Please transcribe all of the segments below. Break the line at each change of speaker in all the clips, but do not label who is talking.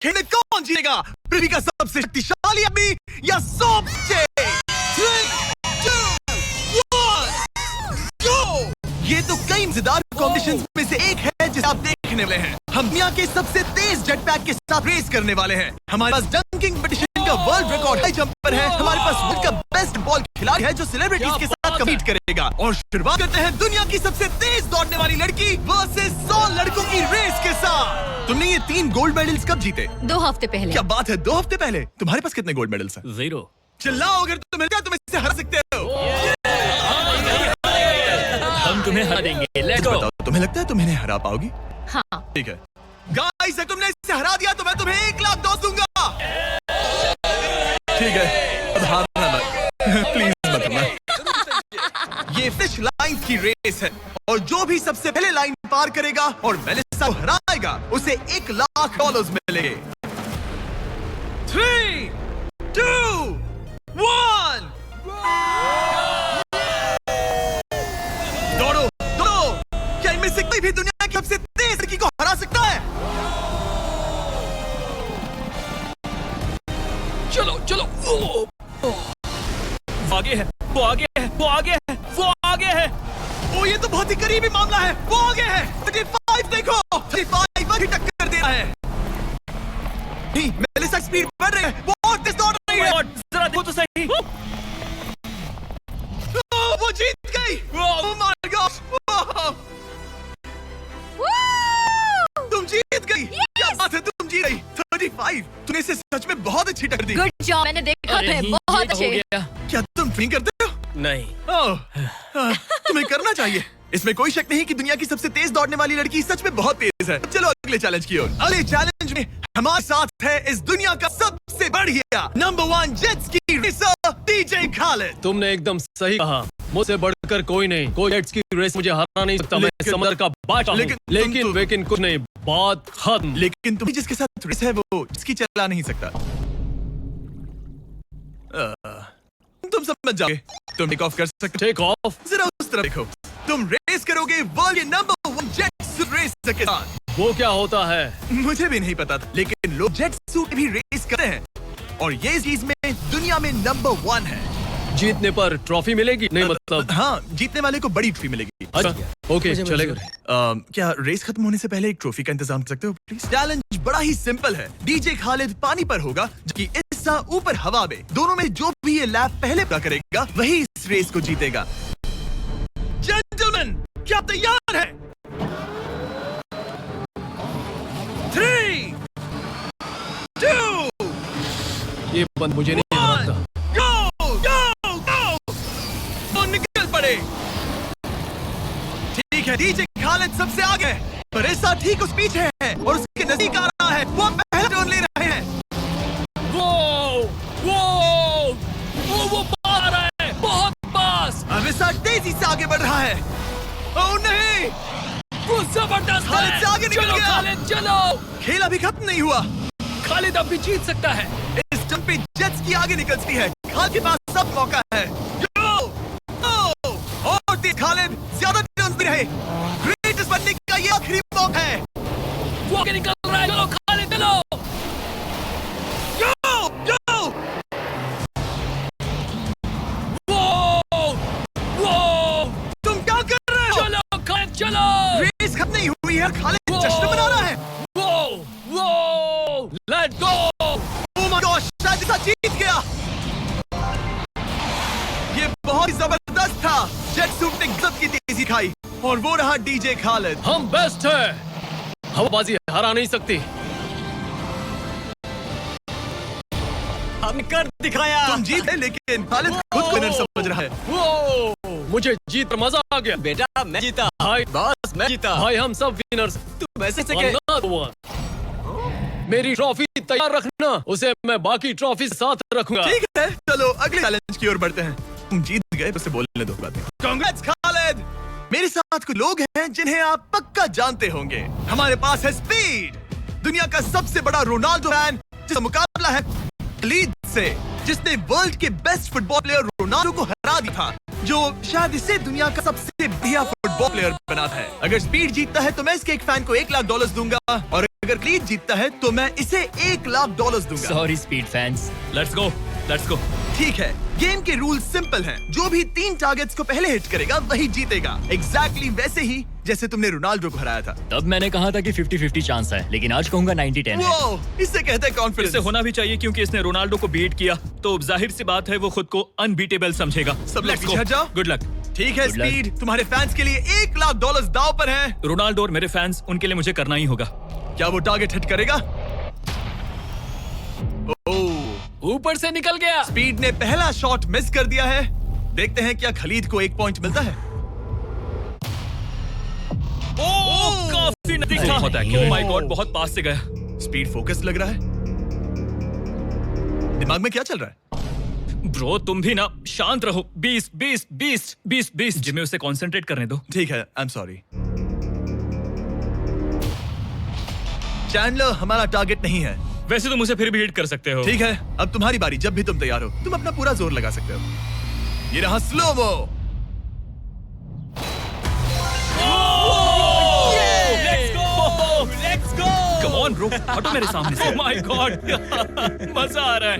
खेल कौन जीतेगा? पृथ्वी का सबसे शक्तिशाली आदमी या सोपचे? 3, 2, 1, go! ये तो कई मजेदार कॉम्पिटिशंस में से एक है जिसे आप देखने वाले हैं। हम दुनिया के सबसे तेज जेट पैक के साथ रेस करने वाले हैं। हमारे पास डंकिंग कॉम्पिटिशन का वर्ल्ड रिकॉर्ड हाई जंपर है। हमारे पास वर्ल्ड का बेस्ट बॉल खिलाड़ी है जो सेलिब्रिटीज के साथ कम्पीट करेगा। और शुरुआत करते हैं दुनिया की सबसे तेज दौड़ने वाली लड़की वर्सेस 100 लड़कों की रेस के साथ। तुमने ये 3 गोल्ड मेडल्स कब जीते?
2 हफ्ते पहले।
क्या बात है, 2 हफ्ते पहले? तुम्हारे पास कितने गोल्ड मेडल्स हैं?
0।
चिल्लाओ अगर तुम्हें क्या तुम इससे हरा सकते हो।
हम तुम्हें हरा देंगे। Let's go.
बताओ, तुम्हें लगता है तुम इन्हें हरा पाओगी?
हाँ।
ठीक है गाइस, अगर तुमने इससे हरा दिया तो मैं तुम्हें 1 लाख $2 दूंगा। ठीक है, अब हारना मत प्लीज मत हारना। ये फिश लाइन की रेस है और जो भी सबसे पहले लाइन पार करेगा और मेलिसा को हराएगा उसे $1 लाख मिलेंगे। 3, 2, 1 दौड़ो दौड़ो। क्या इनमें से कोई भी दुनिया की सबसे तेज लड़की को हरा सकता है?
चलो चलो। वो आगे है, वो आगे है, वो आगे है, वो आगे है।
ओ ये तो बहुत ही करीबी मामला है। वो आगे है। 35 देखो, 35 पर ही टक्कर दे रहा है। नहीं, मेलिसा स्पीड बढ़ रही है। वो और तेज दौड़ रही है।
जरा देखो तो सही।
वो जीत गई। ओह माय गॉड, तुम जीत गई। क्या बात है, तुम जीत गई। 35, तुमने इसे सच में बहुत अच्छी टक्कर दी।
गुड जॉब, मैंने देखा है, बहुत अच्छे।
क्या तुम ट्रेनिंग करते हो?
नहीं।
तुम्हें करना चाहिए। इसमें कोई शक नहीं कि दुनिया की सबसे तेज दौड़ने वाली लड़की सच में बहुत तेज है। चलो अगले चैलेंज की ओर। अगले चैलेंज में हमारे साथ है इस दुनिया का सबसे बढ़िया नंबर 1 जेट्स की रेसर डीजे खालिद।
तुमने एकदम सही कहा, मुझसे बढ़कर कोई नहीं। कोई जेट्स की रेस मुझे हरा नहीं सकता। मैं समंदर का बादशाह हूं। लेकिन कुछ नहीं, बात खत्म।
लेकिन तुम जिसके साथ रेस है वो जिसकी चला नहीं सकता। तुम समझ जाओगे। तुम टेक ऑफ कर सकते हो।
Take off?
जरा उस तरफ देखो। तुम रेस करोगे वर्ल्ड के नंबर 1 जेट रेसर के साथ।
वो क्या होता है?
मुझे भी नहीं पता था, लेकिन लोग जेट सूट भी रेस करते हैं और ये इस चीज में दुनिया में नंबर 1 है।
जीतने पर ट्रॉफी मिलेगी? नहीं मतलब
हाँ, जीतने वाले को बड़ी ट्रॉफी मिलेगी।
अच्छा, ओके चलेगा।
क्या रेस खत्म होने से पहले एक ट्रॉफी का इंतजाम कर सकते हो प्लीज? चैलेंज बड़ा ही सिंपल है। डीजे खालिद पानी पर होगा जबकि इस्सा ऊपर हवा में। दोनों में जो भी ये लैप पहले पूरा करेगा वही इस रेस को जीतेगा। जेंटलमैन, क्या तैयार है? 3, 2,
ये बंद मुझे नहीं हराता।
निकल पड़े। ठीक है, डीजे खालिद सबसे आगे है पर ऐसा ठीक उस पीछे है और उसके नजदीक आ रहा है। वो पहला टर्न ले रहे हैं।
वो पार आ रहा है, बहुत पास।
अब ऐसा तेजी से आगे बढ़ रहा है। ओह नहीं,
वो जबरदस्त है।
खालिद से आगे निकल
चलो
गया।
खालिद चलो।
खेल अभी खत्म नहीं हुआ।
खालिद अब भी जीत सकता है।
इस जंप पे जेट्स की आगे निकल सकती है। खालिद के पास सब मौका है। और खालिद ज्यादा टर्न्स भी रहे। ग्रेटेस्ट बनने का ये आखिरी मौका है।
वो आगे निकल रहा है। चलो खालिद चलो।
तुम क्या कर रहे हो?
चलो खालिद चलो।
रेस खत्म नहीं हुई है। खालिद जश्न मना रहा है।
Let's go.
Oh my God, शायद ऐसा जीत गया। ये बहुत ही जबरदस्त था। जेट सूट ने गजब की तेजी खाई और वो रहा डीजे खालिद।
हम बेस्ट है। हवाबाजी हरा नहीं सकती।
हमने कर दिखाया।
तुम जीत गए लेकिन खालिद खुद को विनर समझ रहा है।
मुझे जीत कर मजा आ गया।
बेटा मैं जीता।
भाई
बस मैं जीता।
भाई हम सब विनर्स।
तुम ऐसे से
मेरी ट्रॉफी तैयार रखना, उसे मैं बाकी ट्रॉफी साथ रखूंगा।
ठीक है, चलो अगले चैलेंज की ओर बढ़ते हैं। तुम जीत गए, उसे बोलने दो बात। कांग्रेस खालिद। मेरे साथ कुछ लोग हैं जिन्हें आप पक्का जानते होंगे। हमारे पास है स्पीड, दुनिया का सबसे बड़ा रोनाल्डो फैन जिसका मुकाबला है लीड से, जिसने वर्ल्ड के बेस्ट फुटबॉल प्लेयर रोनाल्डो को हरा दिया था। जो शायद इसे दुनिया का सबसे बढ़िया फुटबॉल प्लेयर बनाता है। अगर स्पीड जीतता है तो मैं इसके एक फैन को $1,00,000 दूंगा, और अगर क्लीन जीतता है तो मैं इसे $1,00,000 दूंगा।
Sorry speed fans, let's go, let's go.
ठीक है, गेम के रूल सिंपल हैं। जो भी 3 टारगेट्स को पहले हिट करेगा वही जीतेगा। एग्जैक्टली वैसे ही जैसे तुमने रोनाल्डो को हराया था।
तब मैंने कहा था कि 50-50 चांस है, लेकिन आज कहूंगा 90-10 है।
वो इसे कहते हैं कॉन्फिडेंस।
इसे होना भी चाहिए क्योंकि इसने रोनाल्डो को बीट किया, तो जाहिर सी बात है वो खुद को अनबीटेबल समझेगा।
सब लोग पीछे हट जाओ।
Good luck.
ठीक है
Good luck.
स्पीड, तुम्हारे फैंस के लिए $1,00,000 दाव पर है।
रोनाल्डो और मेरे फैंस, उनके लिए मुझे करना ही होगा।
क्या वो टारगेट हिट करेगा? ओह,
ऊपर से निकल गया।
स्पीड ने पहला शॉट मिस कर दिया है। देखते हैं क्या खलीद को 1 पॉइंट मिलता है।
ओह, काफी नजदीक था।
बहुत accurate.
ओह माय गॉड, बहुत पास से गया।
स्पीड फोकस लग रहा है। दिमाग में क्या चल रहा है?
ब्रो तुम भी ना शांत रहो। 20 जिम्मे उसे कंसंट्रेट करने दो।
ठीक है, आई एम सॉरी। चैंडलर हमारा टारगेट नहीं है।
वैसे तुम उसे फिर भी हिट कर सकते हो।
ठीक है, अब तुम्हारी बारी। जब भी तुम तैयार हो तुम अपना पूरा जोर लगा सकते हो। ये रहा slomo.
Let's go. Come on bro, हटो मेरे सामने से। माय गॉड, मजा आ रहा है।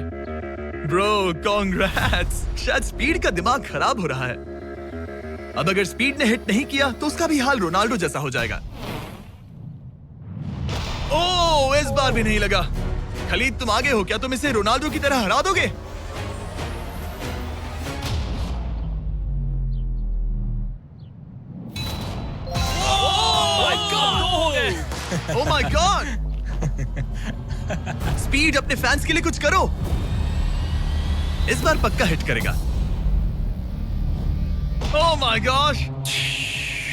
Bro congrats. शायद स्पीड का दिमाग खराब हो रहा है। अब अगर स्पीड ने हिट नहीं किया तो उसका भी हाल रोनाल्डो जैसा हो जाएगा। ओह, इस बार भी नहीं लगा। खलीद तुम आगे हो क्या? तुम इसे रोनाल्डो की तरह हरा दोगे? ओह माय गॉड। स्पीड अपने फैंस के लिए कुछ करो। इस बार पक्का हिट करेगा। ओह माय गॉश,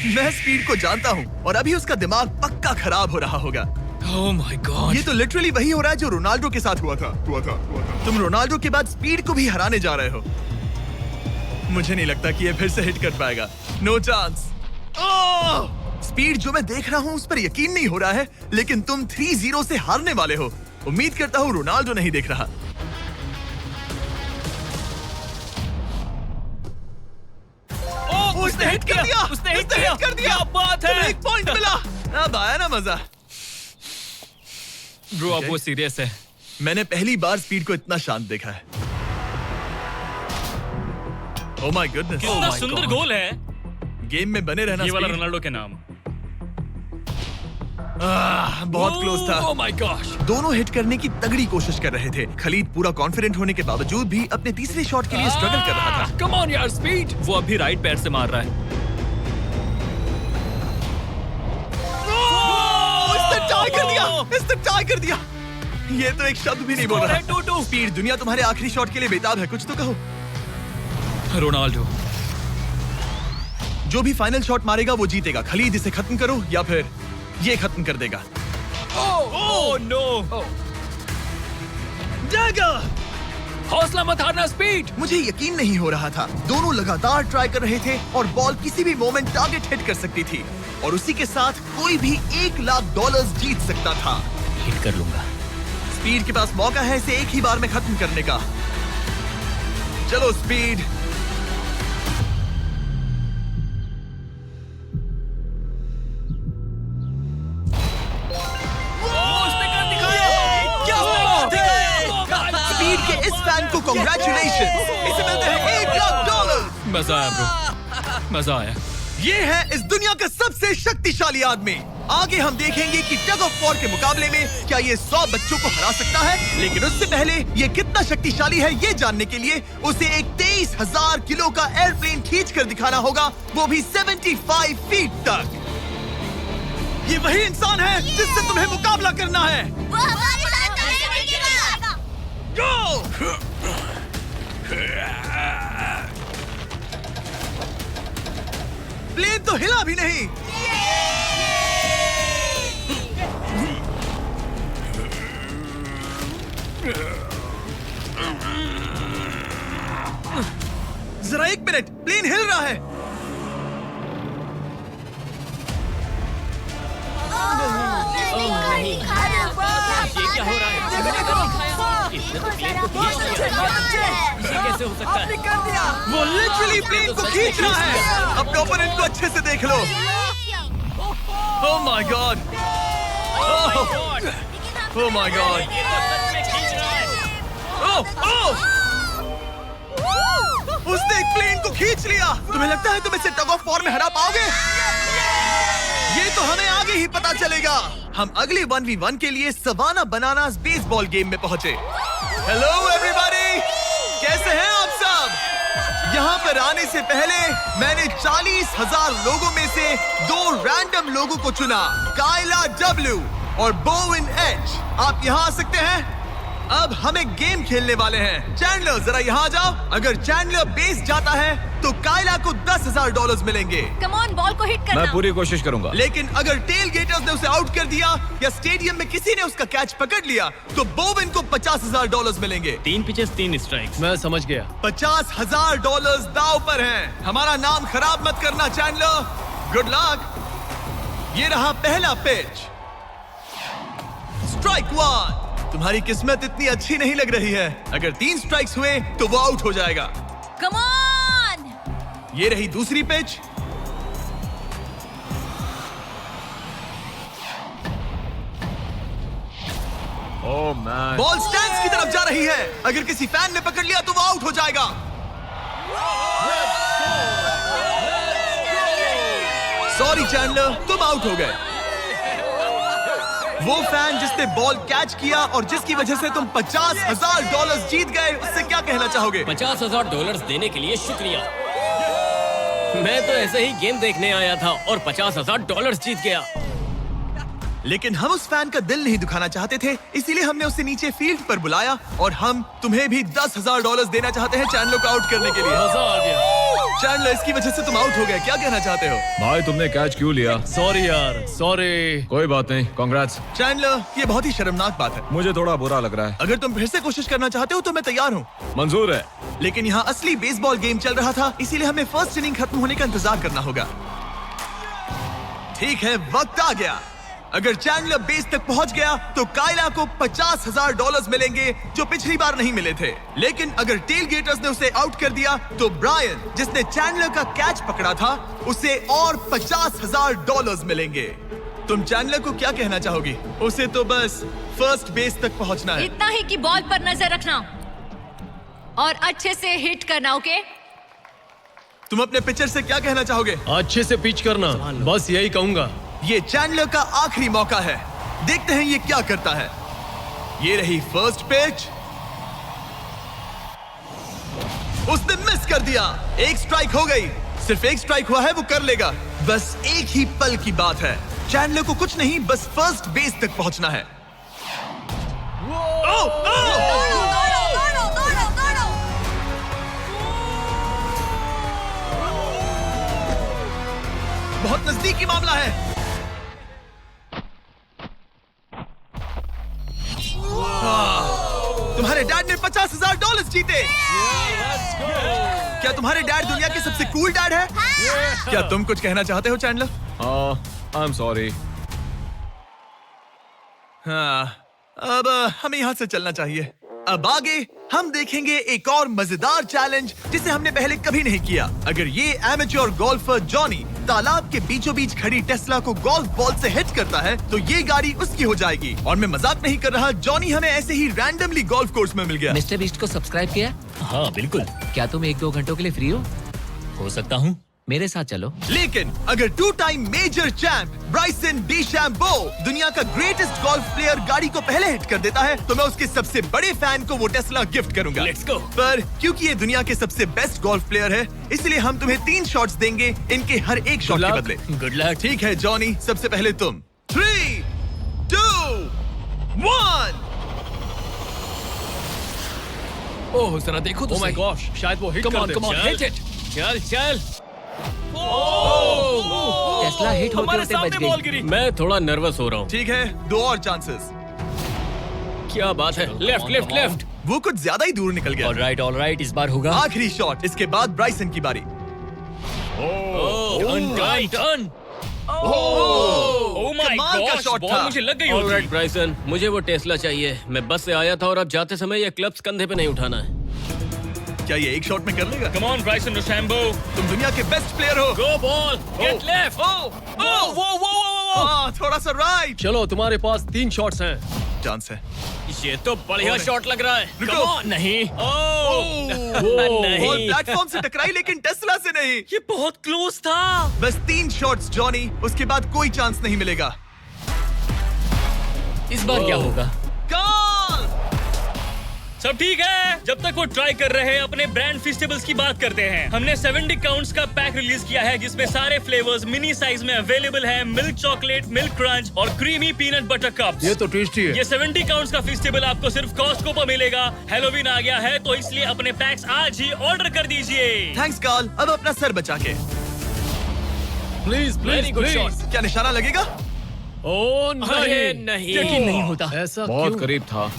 मैं स्पीड को जानता हूं और अभी उसका दिमाग पक्का खराब हो रहा होगा।
ओह माय गॉड,
ये तो लिटरली वही हो रहा है जो रोनाल्डो के साथ हुआ था। तुम रोनाल्डो के बाद स्पीड को भी हराने जा रहे हो। मुझे नहीं लगता कि ये फिर से हिट कर पाएगा। No chance. स्पीड जो मैं देख रहा हूं उस पर यकीन नहीं हो रहा है, लेकिन तुम 3-0 से हारने वाले हो। उम्मीद करता हूं रोनाल्डो नहीं देख रहा। उसने हिट कर दिया।
उसने हिट कर दिया। क्या बात है।
तुम्हें 1 पॉइंट मिला। अब आया ना मजा।
ब्रो अब वो सीरियस है।
मैंने पहली बार स्पीड को इतना शांत देखा है। Oh my goodness.
कितना सुंदर गोल है।
गेम में बने रहना।
ये वाला
स्पीड।
रोनाल्डो के नाम।
बहुत क्लोज था।
ओह माय गॉश।
दोनों हिट करने की तगड़ी कोशिश कर रहे थे। खलीद पूरा कॉन्फिडेंट होने के बावजूद भी अपने तीसरे शॉट के लिए स्ट्रगल कर रहा था।
कम ऑन यार स्पीड। वो अभी राइट पैर से मार रहा है।
इसने टाई कर दिया। इसने टाई कर दिया। ये तो एक शब्द भी नहीं बोल रहा। 2-2। स्पीड, दुनिया तुम्हारे आखिरी शॉट के लिए बेताब है। कुछ तो कहो।
रोनाल्डो
जो भी फाइनल शॉट मारेगा वो जीतेगा। खलीद इसे खत्म करो या फिर ये खत्म कर देगा।
Oh no.
डैगर।
हौसला मत हारना स्पीड।
मुझे यकीन नहीं हो रहा था। दोनों लगातार ट्राई कर रहे थे और बॉल किसी भी मोमेंट टारगेट हिट कर सकती थी, और उसी के साथ कोई भी $1,00,000 जीत सकता था।
हिट कर लूंगा।
स्पीड के पास मौका है इसे एक ही बार में खत्म करने का। चलो स्पीड। स्पीड के इस फैन को कांग्रेचुलेशन। इसे मिलते हैं $1,00,000।
मजा आया ब्रो, मजा आया।
ये है इस दुनिया का सबसे शक्तिशाली आदमी। आगे हम देखेंगे कि टग ऑफ वॉर के मुकाबले में क्या ये 100 बच्चों को हरा सकता है, लेकिन उससे पहले ये कितना शक्तिशाली है ये जानने के लिए उसे एक 23,000 किलो का एयरप्लेन खींच कर दिखाना होगा, वो भी 75 फीट तक। ये वही इंसान है जिससे तुम्हें मुकाबला करना है।
वो हमारे साथ नहीं गिरेगा।
Go! प्लेन तो हिला भी नहीं। जरा 1 मिनट, प्लेन हिल रहा है।
ये क्या हो रहा है?
कैसे हो सकता है?
वो लिटरली प्लेन को खींच रहा है। अपने ओपोनेंट को अच्छे से देख लो। Oh my god, oh my god, oh उसने एक प्लेन को खींच लिया। तुम्हें लगता है तुम इसे टग ऑफ वॉर में हरा पाओगे? ये तो हमें आगे ही पता चलेगा। हम अगले 1v1 के लिए सवाना बनानास बेसबॉल गेम में पहुंचे। हेलो एवरीबॉडी, कैसे हैं आप सब? यहाँ पर आने से पहले मैंने 40,000 लोगों में से 2 रैंडम लोगों को चुना, काइला W और बोविन H। आप यहाँ आ सकते हैं। अब हम एक गेम खेलने वाले हैं। चैंडलर जरा यहाँ आ जाओ। अगर चैंडलर बेस जाता है तो काइला को $10,000 मिलेंगे।
कम ऑन, बॉल को हिट करना।
मैं पूरी कोशिश करूंगा।
लेकिन अगर टेल गेटर्स ने उसे आउट कर दिया या स्टेडियम में किसी ने उसका कैच पकड़ लिया तो बोविन को $50,000 मिलेंगे।
3 पिचेस 3 स्ट्राइक्स।
मैं समझ गया।
$50,000 दाव पर हैं। हमारा नाम खराब मत करना चैंडलर। Good luck. ये रहा पहला पिच। स्ट्राइक 1। तुम्हारी किस्मत इतनी अच्छी नहीं लग रही है। अगर 3 स्ट्राइक्स हुए तो वो आउट हो जाएगा।
Come on.
ये रही दूसरी pitch.
Oh man,
ball stands की तरफ जा रही है। अगर किसी फैन ने पकड़ लिया तो वो आउट हो जाएगा। सॉरी चैंडलर, तुम आउट हो गए। वो फैन जिसने बॉल कैच किया और जिसकी वजह से तुम $50,000 जीत गए, उससे क्या कहना चाहोगे?
$50,000 देने के लिए शुक्रिया। मैं तो ऐसे ही गेम देखने आया था और $50,000 जीत गया।
लेकिन हम उस फैन का दिल नहीं दुखाना चाहते थे, इसीलिए हमने उसे नीचे फील्ड पर बुलाया और हम तुम्हें भी $10,000 देना चाहते हैं चैंडलर को आउट करने के लिए।
मजा आ गया।
चैंडलर, इसकी वजह से तुम आउट हो गए, क्या कहना चाहते हो?
भाई तुमने कैच क्यों लिया?
सॉरी यार, सॉरी।
कोई बात नहीं, कांग्रेट्स।
चैंडलर, ये बहुत ही शर्मनाक बात है।
मुझे थोड़ा बुरा लग रहा है।
अगर तुम फिर से कोशिश करना चाहते हो तो मैं तैयार हूँ।
मंजूर है।
लेकिन यहाँ असली बेसबॉल गेम चल रहा था, इसीलिए हमें फर्स्ट इनिंग खत्म होने का इंतजार करना होगा। ठीक है, वक्त आ गया। अगर चैंडलर बेस तक पहुंच गया तो काइला को $50,000 मिलेंगे जो पिछली बार नहीं मिले थे। लेकिन अगर टेल गेटर्स ने उसे आउट कर दिया तो ब्रायन, जिसने चैंडलर का कैच पकड़ा था, उसे और $50,000 मिलेंगे। तुम चैंडलर को क्या कहना चाहोगी? उसे तो बस फर्स्ट बेस तक पहुंचना है।
इतना ही कि बॉल पर नजर रखना और अच्छे से हिट करना। ओके?
तुम अपने पिचर से क्या कहना चाहोगे?
अच्छे से पिच करना, बस यही कहूंगा।
ये चैंडलर का आखिरी मौका है। देखते हैं ये क्या करता है। ये रही फर्स्ट पिच। उसने मिस कर दिया। एक स्ट्राइक हो गई। सिर्फ एक स्ट्राइक हुआ है, वो कर लेगा। बस एक ही पल की बात है। चैंडलर को कुछ नहीं, बस फर्स्ट बेस तक पहुंचना है। ओह, ओह! बहुत नजदीकी मामला है। तुम्हारे डैड ने $50,000 जीते। क्या तुम्हारे डैड दुनिया के सबसे कूल डैड है? क्या तुम कुछ कहना चाहते हो चैंडलर?
I am sorry.
हाँ, अब हमें यहाँ से चलना चाहिए। अब आगे हम देखेंगे एक और मजेदार चैलेंज जिसे हमने पहले कभी नहीं किया। अगर ये एमेच्योर गोल्फर जॉनी तालाब के बीचों बीच खड़ी टेस्ला को गोल्फ बॉल से हिट करता है तो ये गाड़ी उसकी हो जाएगी। और मैं मजाक नहीं कर रहा, जॉनी हमें ऐसे ही रैंडमली गोल्फ कोर्स में मिल गया।
मिस्टर बीस्ट को सब्सक्राइब किया?
हाँ बिल्कुल।
क्या तुम 1-2 घंटों के लिए फ्री हो
सकता हूँ।
मेरे साथ चलो।
लेकिन अगर 2 टाइम मेजर चैंप ब्राइसन डीशैम्बो दुनिया का ग्रेटेस्ट गोल्फ प्लेयर गाड़ी को पहले हिट कर देता है तो मैं उसके सबसे बड़े फैन को वो टेस्ला गिफ्ट करूंगा।
Let's go।
पर क्योंकि ये दुनिया के सबसे बेस्ट गोल्फ प्लेयर है, इसलिए हम तुम्हें 3 शॉट्स देंगे, इनके हर एक शॉट के बदले।
Good luck.
ठीक है जॉनी, सबसे पहले तुम। 3, 2, 1।
ओह जरा देखो तो
ओह माय गॉश, शायद वो हिट
कम
कर
ऑन
दे।
कम ऑन
चल।
Hit it. चल चल।
टेस्ला हिट होते
हमारे
होते
सामने
बच
बॉल
गई।
गिरी।
मैं थोड़ा नर्वस हो रहा हूँ।
ठीक है, 2 और चांसेस।
क्या बात है। Left left left.
वो कुछ ज्यादा ही दूर निकल गया।
ऑलराइट इस बार होगा।
आखिरी शॉट, इसके बाद ब्राइसन की बारी।
Turn turn turn.
Oh my
कमाल का
गॉड,
shot
बॉल
था।
मुझे लग गई
ऑलराइट
होती।
ब्राइसन, मुझे वो टेस्ला चाहिए। मैं बस से आया था और अब जाते समय ये क्लब्स कंधे पे नहीं उठाना है।
क्या ये एक शॉट में कर लेगा?
कम ऑन ब्राइसन डीचैम्बो,
तुम दुनिया के बेस्ट प्लेयर हो।
गो बॉल, गेट लेफ्ट।
थोड़ा सा राइट।
चलो तुम्हारे पास 3 शॉट्स हैं।
चांस है।
ये तो बढ़िया
नहीं।
शॉट लग रहा है।
रुको।
Come on, नहीं।
बॉल
नहीं।
प्लेटफॉर्म से टकराई लेकिन टेस्ला से नहीं।
ये बहुत क्लोज था।
बस 3 शॉट्स जॉनी, उसके बाद कोई चांस नहीं मिलेगा।
इस बार क्या होगा?
गोल!
सब ठीक है। जब तक वो ट्राई कर रहे हैं, अपने ब्रांड फेस्टिवल्स की बात करते हैं। हमने 70 काउंट्स का पैक रिलीज किया है जिसमें सारे फ्लेवर्स मिनी साइज में अवेलेबल है। मिल्क चॉकलेट, मिल्क क्रंच और क्रीमी पीनट बटर कप्स।
ये तो टेस्टी है।
ये 70 काउंट्स का फेस्टिवल आपको सिर्फ कॉस्टको पर मिलेगा। हैलोवीन आ गया है तो इसलिए अपने पैक्स आज ही ऑर्डर कर दीजिए।
थैंक्स कार्ल, अब अपना सर बचा के।
Please
Very
please
good
please.
shot.
क्या निशाना लगेगा?
ओ
अरे
नहीं,
नहीं।
यकीन नहीं होता। ऐसा
बहुत
क्यों?
करीब था।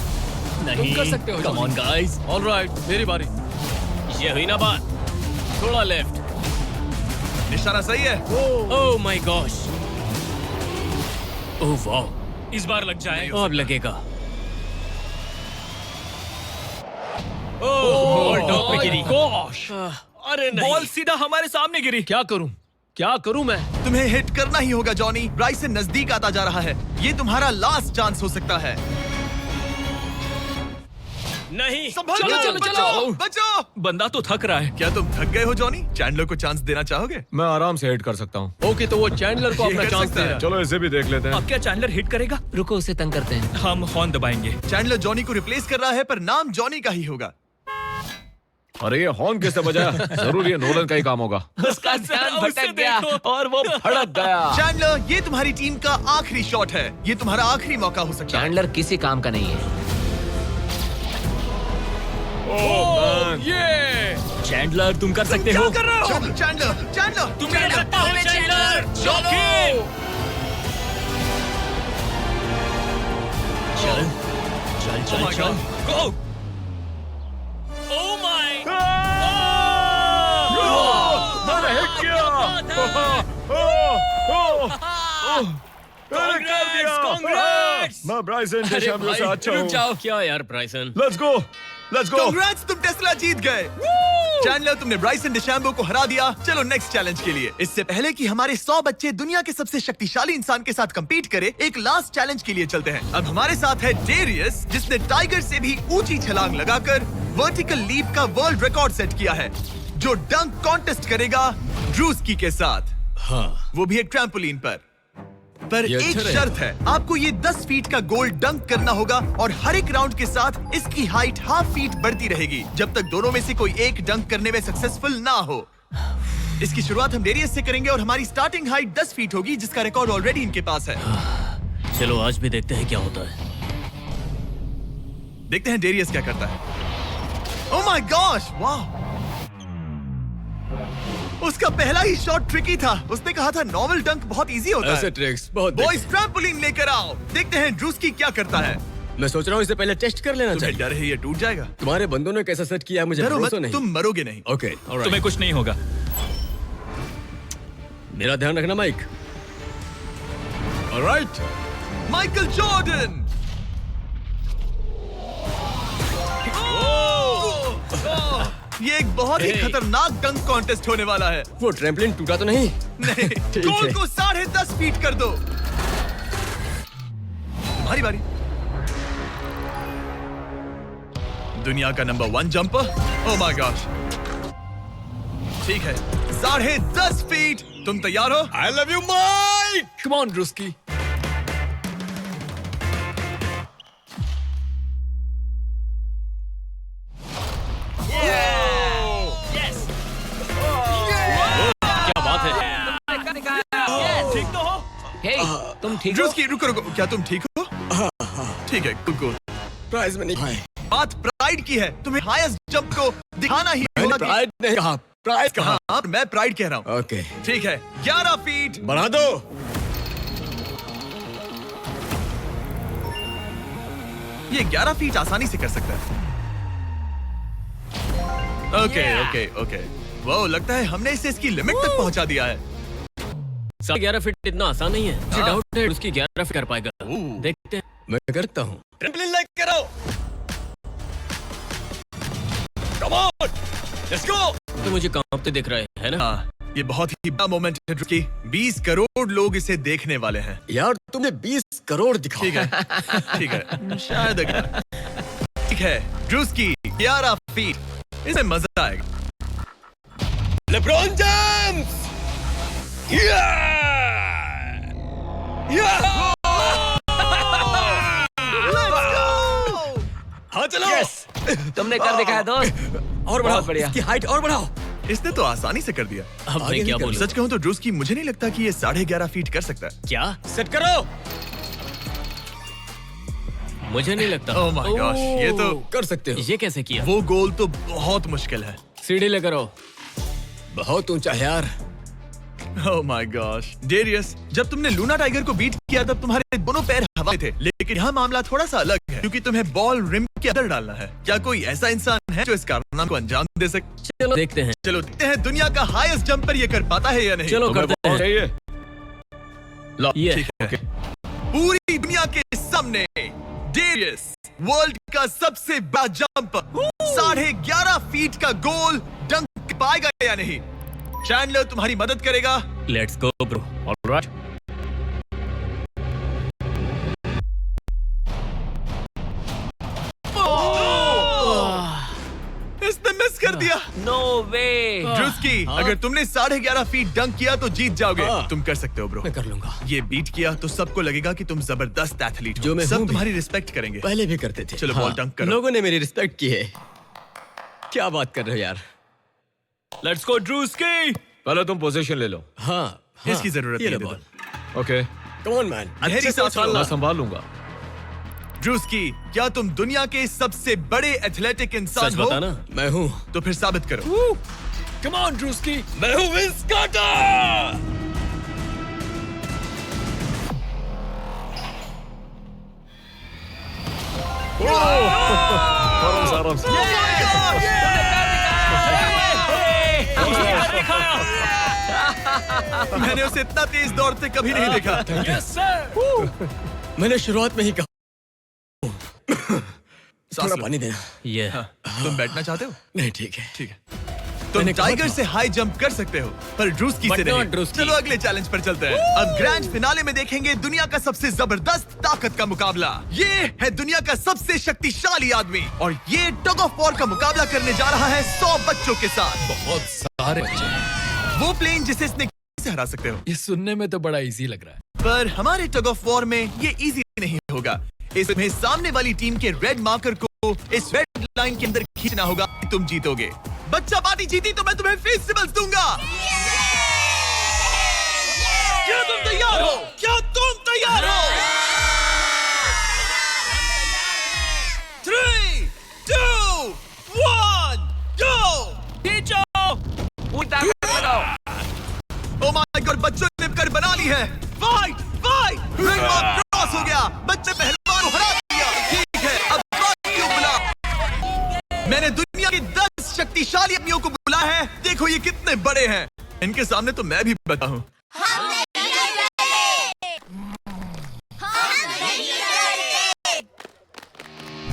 तुम कर सकते हो। Come on guys.
ऑलराइट, मेरी बारी।
ये हुई ना बात। थोड़ा लेफ्ट।
निशाना सही है।
ओह माय गॉश। Oh wow.
इस बार लग जाए।
अब लगेगा। बॉल टॉप पे गिरी।
गॉश,
अरे नहीं।
बॉल सीधा हमारे सामने गिरी।
क्या करूं? क्या करूं मैं?
तुम्हें हिट करना ही होगा जॉनी। ब्राइसन नजदीक आता जा रहा है। ये तुम्हारा लास्ट चांस हो सकता है।
नहीं।
संभल
चलो,
कर,
चलो,
बचो,
चलो।
बचो।
बंदा तो थक रहा है।
क्या तुम थक गए हो जॉनी? चैंडलर को चांस देना चाहोगे?
मैं आराम से हिट कर सकता हूँ।
ओके, तो वो चैंडलर को
ये
अपना
कर
चांस
सकता
दे
है।
रहा है।
चलो इसे भी देख लेते हैं।
अब क्या चैंडलर हिट करेगा?
रुको उसे तंग करते हैं।
हम हॉर्न दबाएंगे।
चैंडलर जॉनी को रिप्लेस कर रहा है पर नाम जॉनी का ही होगा।
अरे ये हॉर्न किसने बजाया? जरूर ये नोलन का ही काम होगा।
उसका ध्यान
उसे
भटक गया
देखो।
और वो भड़क गया।
चैंडलर, ये तुम्हारी टीम का आखिरी शॉट है। ये तुम्हारा आखिरी मौका हो सकता है।
चैंडलर किसी काम का नहीं है।
ये
चैंडलर तुम कर सकते
क्या
हो।
कर रहे हो? चैंडलर, चैंडलर,
तुम कर सकते हो चैंडलर। चलो। चल चल
Oh
चल
my
चल।
God.
गो। Oh my.
मैंने हिट
कांग्रेट्स।
मैं ब्राइसन डेशैम्बो से अच्छा
रुक
हूँ।
जाओ। क्या यार ब्राइसन?
Let's go, let's go.
Congrats, तुम टेस्ला जीत गए। चैंडलर, तुमने ब्राइसन डिशैम्बो को हरा दिया। चलो नेक्स्ट चैलेंज के लिए। इससे पहले कि हमारे 100 बच्चे दुनिया के सबसे शक्तिशाली इंसान के साथ कंपीट करे, एक लास्ट चैलेंज के लिए चलते हैं। अब हमारे साथ है डेरियस, जिसने टाइगर से भी ऊंची छलांग लगाकर वर्टिकल लीप का वर्ल्ड रिकॉर्ड सेट किया है, जो डंक कॉन्टेस्ट करेगा ड्रूस्की के साथ।
हाँ।
वो भी एक ट्रैम्पोलिन पर
ये
एक
अच्छा
शर्त है। आपको ये 10 फीट का गोल डंक करना होगा और हर एक राउंड के साथ इसकी हाइट हाफ फीट बढ़ती रहेगी जब तक दोनों में से कोई एक डंक करने में सक्सेसफुल ना हो। इसकी शुरुआत हम डेरियस से करेंगे और हमारी स्टार्टिंग हाइट 10 फीट होगी, जिसका रिकॉर्ड ऑलरेडी इनके पास है।
चलो आज भी देखते हैं क्या होता है।
देखते हैं डेरियस क्या करता है। ओह माय गॉश, वाह! उसका पहला ही शॉट ट्रिकी था। उसने कहा था नॉर्मल डंक बहुत इजी होता है।
ट्रिक्स बहुत
बॉयज, ट्रैम्पोलिन लेकर आओ। देखते हैं ड्रूस्की क्या करता है।
मैं सोच रहा हूँ इसे पहले टेस्ट कर लेना
तुम्हें
चाहिए।
डर है ये टूट जाएगा?
तुम्हारे बंदों ने कैसा सेट किया है मुझे
डरो मत,
भरोसा नहीं।
तुम मरोगे नहीं।
ओके,
तुम्हें कुछ नहीं होगा।
मेरा ध्यान रखना माइक।
Alright, Michael Jordan. ये एक बहुत ही
Hey.
खतरनाक डंक कॉन्टेस्ट होने वाला है।
वो ट्रैम्पोलिन टूटा तो नहीं?
नहीं, गोल को 10.5 फीट कर दो। तुम्हारी बारी। दुनिया का number 1 jumper. Oh my gosh. ठीक है, 10.5 फीट। तुम तैयार हो?
I love you Mike. Come on Druski. क्या बात है?
ठीक तो हो?
हे, तुम ठीक हो?
ड्रूस्की, रुको रुको, क्या तुम ठीक हो? ठीक है, गुड।
प्राइज में नहीं।
बात प्राइड की है। तुम्हें हाईएस्ट जंप को दिखाना ही होगा कि-
प्राइज नहीं कहा। प्राइज कहा।
हाँ, मैं प्राइड कह रहा हूँ।
ओके,
ठीक है, 11 फीट।
बढ़ा दो।
ये 11 फीट आसानी से कर सकता है। Okay okay okay. वो लगता है हमने इसे इसकी लिमिट तक पहुंचा दिया है।
11 फीट इतना आसान नहीं है। मुझे डाउट है उसकी 11 फीट कर पाएगा। देखते हैं।
मैं करता हूँ।
ट्रैम्पोलिन लाइक करो। Come on, let's go.
तो मुझे कांपते दिख रहा है ना?
हाँ, ये बहुत ही बड़ा मोमेंट है ड्रूस्की। 20 करोड़ लोग इसे देखने वाले हैं।
यार तुमने 20 करोड़ दिखा।
ठीक है, ठीक है, शायद अगर ठीक है ड्रूस्की 11 फीट, इसमें मजा आएगा। लेब्रॉन जेम्स, हाँ चलो।
तुमने कर दिखाया दोस्त।
और बढ़ाओ,
बढ़िया।
इसकी हाइट और बढ़ाओ। इसने तो आसानी से कर दिया।
अब मैं क्या बोलूं?
सच कहूं तो ड्रूस्की मुझे नहीं लगता कि ये 11.5 फीट कर सकता है।
क्या?
सेट करो।
मुझे नहीं लगता।
ओह माय गॉश, ये तो
कर सकते हो।
ये कैसे किया?
वो गोल तो बहुत मुश्किल है।
सीढ़ी लेकर आओ।
बहुत ऊंचा है यार।
ओह माय गॉश डेरियस, जब तुमने लूना टाइगर को बीट किया तब तुम्हारे दोनों पैर हवा में थे, लेकिन यहाँ मामला थोड़ा सा अलग है क्योंकि तुम्हें बॉल रिम के अंदर डालना है। क्या कोई ऐसा इंसान है जो इस कारनामे को अंजाम दे सके?
चलो देखते हैं।
चलो देखते हैं दुनिया का हाईएस्ट जंपर ये कर पाता है या नहीं।
चलो
तुम्हें
करते
बहुत
हैं।
चाहिए।
ये
ठीक है। पूरी दुनिया के सामने डेरियस वर्ल्ड का सबसे बड़ा जंपर 11.5 फीट का गोल डंक पाएगा या नहीं? चैंडलर तुम्हारी मदद करेगा।
Let's go bro.
ऑलराइट।
इसने मिस कर दिया।
नो वे।
ड्रूस्की, अगर तुमने 11.5 फीट डंक किया तो जीत जाओगे। तुम कर सकते हो ब्रो।
मैं कर लूंगा।
ये बीट किया तो सबको लगेगा कि तुम जबरदस्त एथलीट हो।
जो मैं
सब
हूं भी।
तुम्हारी रिस्पेक्ट करेंगे।
पहले भी करते थे।
चलो बॉल डंक करो।
लोगों ने मेरी रिस्पेक्ट की है। क्या बात कर रहे हो यार?
Let's go Druski.
पहले तुम पोजीशन ले लो।
हाँ,
इसकी जरूरत
ये
नहीं
ले
है।
Ball.
Okay,
come on man.
गहरी सांस लो।
मैं संभाल लूंगा।
ड्रूस्की, क्या तुम दुनिया के सबसे बड़े एथलेटिक इंसान
सच
हो?
बताना।
मैं हूँ।
तो फिर साबित करो।
Come on Druski.
मैं हूँ विंस कार्टर।
आराम से।
मैंने उसे इतना तेज दौड़ते कभी नहीं देखा।
मैंने शुरुआत में ही कहा
सांस
थोड़ा
लो।
पानी देना।
ये
तुम बैठना चाहते हो?
नहीं ठीक है।
ठीक है। तुम
मैंने कहा
टाइगर
था।
से हाई जंप कर सकते हो पर ड्रूस्की से
But not
नहीं।
ड्रूस्की।
चलो अगले चैलेंज पर चलते हैं। अब ग्रैंड फिनाले में देखेंगे दुनिया का सबसे जबरदस्त ताकत का मुकाबला। ये है दुनिया का सबसे शक्तिशाली आदमी और ये टग ऑफ वॉर का मुकाबला करने जा रहा है 100 बच्चों के साथ।
बहुत सारे बच्चे।
वो प्लेन जिसे इसने कैसे हरा सकते हो,
ये सुनने में तो बड़ा इजी लग रहा है।
पर हमारे टग ऑफ वॉर में ये इजी नहीं होगा। इसमें सामने वाली टीम के रेड मार्कर को इस रेड लाइन के अंदर खींचना होगा। तुम जीतोगे। बच्चा पार्टी जीती तो मैं तुम्हें फेस्टिवल्स दूंगा। क्या तुम तैयार हो? क्या तुम तैयार हो? 3, 2, 1, go! Oh my God, बच्चों ने कर बना ली है। Fight, fight! Red mark cross हो गया। बच्चे पहलवान को हरा दिया। ठीक है, अब बाकियों बुला। मैंने दुनिया के 10 शक्तिशाली आदमियों को बुला है। देखो ये कितने बड़े हैं। इनके सामने तो मैं भी बता हूँ।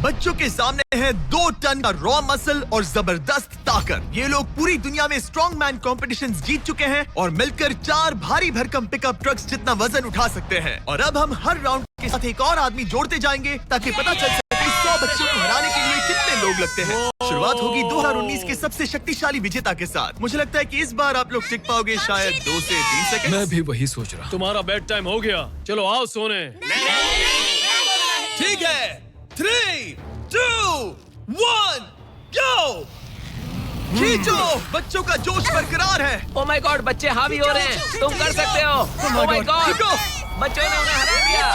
बच्चों के सामने है 2 टन का रॉ मसल और जबरदस्त ताकत। ये लोग पूरी दुनिया में स्ट्रॉन्ग मैन कॉम्पिटिशंस जीत चुके हैं और मिलकर 4 भारी भरकम पिकअप ट्रक्स जितना वजन उठा सकते हैं। और अब हम हर राउंड के साथ एक और आदमी जोड़ते जाएंगे ताकि पता चल सके 100 बच्चों को हराने के लिए कितने लोग लगते हैं। शुरुआत होगी 2019 के सबसे शक्तिशाली विजेता के साथ। मुझे लगता है कि इस बार आप लोग टिक पाओगे शायद 2 से 3 सेकंड।
मैं भी वही सोच रहा हूँ। तुम्हारा बेड टाइम हो गया। चलो आओ सोने।
ठीक है, 3, 2, 1, go! खींचो। बच्चों का जोश बरकरार है।
ओ माय गॉड, बच्चे हावी हो रहे हैं। तुम कर सकते हो। ओ माय गॉड,
खींचो।
बच्चों ने उन्हें हरा दिया।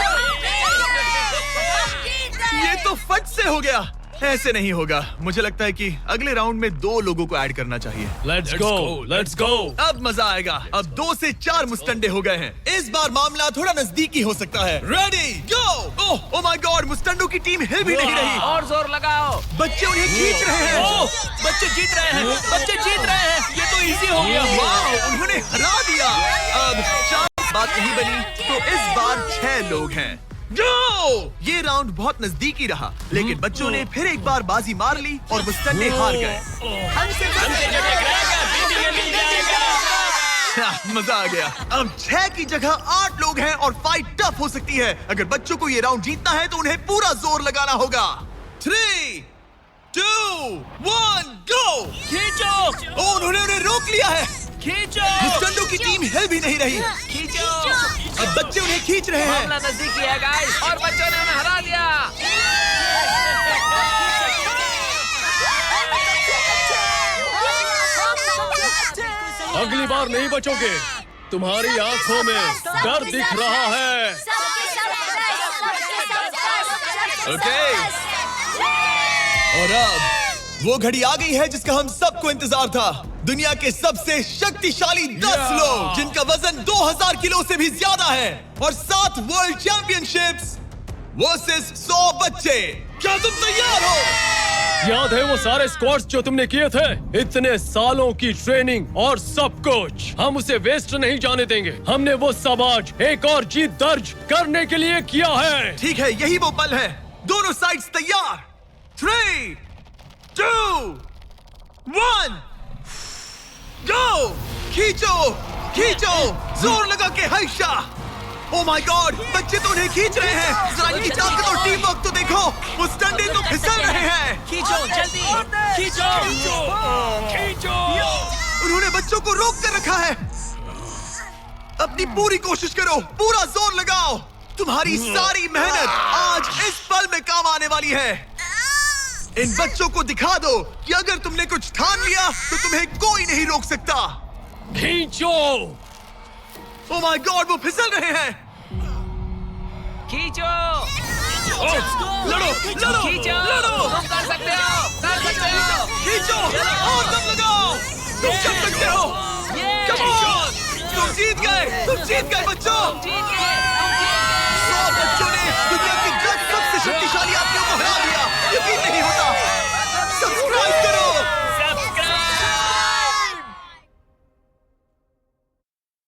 ये तो फट से हो गया। ऐसे नहीं होगा। मुझे लगता है कि अगले राउंड में 2 लोगों को ऐड करना चाहिए।
Let's go, let's go.
अब मजा आएगा। अब 2 से 4 मुस्टंडे हो गए हैं। इस बार मामला थोड़ा नजदीकी हो सकता है। Ready, go! Oh my god, मुस्टंडों की टीम हिल भी नहीं रही।
और जोर लगाओ।
बच्चे उन्हें खींच रहे हैं।
बच्चे जीत रहे हैं। बच्चे जीत रहे हैं। ये तो इजी हो गया।
वाह, उन्होंने हरा दिया। अब चांस बात नहीं बनी तो इस बार 6 लोग हैं। जो ये राउंड बहुत नजदीकी रहा, लेकिन बच्चों ने फिर एक बार बाजी मार ली और मुस्तंडे हार गए। मजा आ गया। अब 6 की जगह 8 लोग हैं और फाइट टफ हो सकती है। अगर बच्चों को ये राउंड जीतना है तो उन्हें पूरा जोर लगाना होगा। 3, 2, 1, गो!
खींचो!
ओ, उन्होंने रोक लिया है।
खींचो!
मुस्टंडो की टीम हिल भी नहीं रही।
खींचो!
अब बच्चे उन्हें खींच रहे हैं।
मामला नजदीकी है गाइस, और बच्चों ने उन्हें हरा दिया।
अगली बार नहीं बचोगे। तुम्हारी आंखों में डर दिख रहा है।
ओके। और अब वो घड़ी आ गई है जिसका हम सबको इंतजार था। दुनिया के सबसे शक्तिशाली 10 लोग जिनका वजन 2000 किलो से भी ज्यादा है और 7 वर्ल्ड चैंपियनशिप्स वर्सेस 100 बच्चे। क्या तुम तैयार हो?
याद है वो सारे स्क्वाट्स जो तुमने किए थे? इतने सालों की ट्रेनिंग और सब कुछ, हम उसे वेस्ट नहीं जाने देंगे। हमने वो सब आज एक और जीत दर्ज करने के लिए किया है।
ठीक है, यही वो पल है। दोनों साइड्स तैयार। 3, 2, 1, गो! खींचो, खींचो, जोर लगा के हैशा। ओह माय गॉड, बच्चे तो उन्हें खींच रहे हैं। जरा इनकी ताकत और टीम वर्क तो देखो। वो स्टंडे तो फिसल रहे हैं।
खींचो जल्दी, खींचो! खींचो!
उन्होंने बच्चों को रोक कर रखा है। अपनी पूरी कोशिश करो, पूरा जोर लगाओ। तुम्हारी सारी मेहनत आज इस पल में काम आने वाली है। इन बच्चों को दिखा दो कि अगर तुमने कुछ ठान लिया तो तुम्हें कोई नहीं रोक सकता।
खींचो!
ओह माय गॉड, वो फिसल रहे हैं।
खींचो!
लड़ो, लड़ो,
खींचो!
लड़ो।
तुम कर सकते हो, कर सकते हो!
खींचो और दम लगाओ। तुम कर सकते हो। Come on! तुम जीत गए, तुम जीत गए बच्चों।
जीत गए,
100 बच्चों ने दुनिया की 10 सबसे शक्तिशाली आदमियों को हरा दिया। यकीन नहीं होता।